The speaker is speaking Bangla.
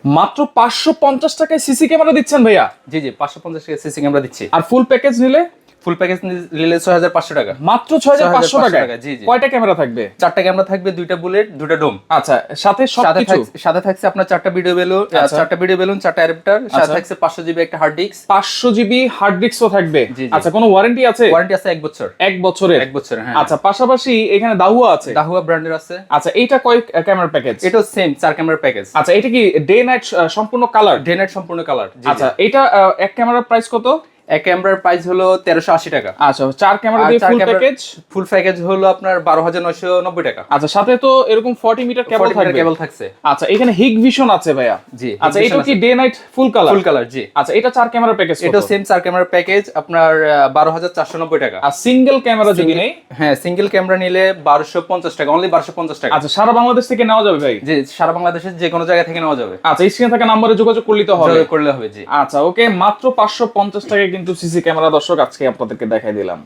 মাত্র 550 টাকায় সিসি ক্যামেরা দিচ্ছেন ভাইয়া? জি জি, 550 টাকা সিসি ক্যামেরা দিচ্ছি। আর ফুল প্যাকেজ নিলে? ফুল প্যাকেজ নিলে 6500 টাকা। মাত্র 6500 টাকা? জি জি। কয়টা ক্যামেরা থাকবে? 4টা ক্যামেরা থাকবে, 2টা বুলেট, 2টা ডোম। আচ্ছা, সাথে সবকিছু? সাথে থাকছে আপনার 4টা ভিডিও বেলুন, 4টা অ্যাডাপ্টার, সাথে থাকছে 500 জিবি একটা হার্ড ডিস্ক। 500 জিবি হার্ড ডিস্কও থাকবে? জি, জি। আচ্ছা, কোনো ওয়ারেন্টি আছে? ওয়ারেন্টি আছে 1 বছর। 1 বছরের? 1 বছর, হ্যাঁ। আচ্ছা, পাশাপাশি এখানে দাহুয়া আছে? দাহুয়া ব্র্যান্ডের আছে। আচ্ছা, এইটা কয় ক্যামেরা প্যাকেজ? এটাও সেম 4 ক্যামেরার প্যাকেজ। আচ্ছা, এটা কি ডে নাইট সম্পূর্ণ কালার? ডে নাইট সম্পূর্ণ কালার। আচ্ছা, এটা এক ক্যামেরার প্রাইস কত? এক ক্যামেরার প্রাইস হলো 1380 টাকা। আচ্ছা, 4 ক্যামেরা দিয়ে ফুল প্যাকেজ? ফুল প্যাকেজ হলো আপনার 12990 টাকা। আচ্ছা, সাথে তো এরকম 40 মিটার কেবল থাকবে? কেবল থাকছে। আচ্ছা, এখানে হিগ ভিশন আছে ভাইয়া? জি। আচ্ছা, এটা কি day night full colour? Full colour, জি। আচ্ছা, এটা 4 ক্যামেরা প্যাকেজ কত? এটা সেম 4 ক্যামেরার প্যাকেজ আপনার 12490 টাকা। আর সিঙ্গেল ক্যামেরা যদি নেই? হ্যাঁ, সিঙ্গেল ক্যামেরা নিলে 1250 টাকা, অনলি 1250 টাকা। আচ্ছা, সারা বাংলাদেশ থেকে নেওয়া যাবে ভাই? জি, সারা বাংলাদেশের যে কোনো জায়গা থেকে নেওয়া যাবে। আচ্ছা, স্ক্রিনে থাকা নম্বরে যোগাযোগ করলে তো হবে? করলে হবে, জি। আচ্ছা, ওকে, মাত্র 550 টাকায় কিন্তু সিসি ক্যামেরা দর্শক আজকে আপনাদেরকে দেখাই দিলাম।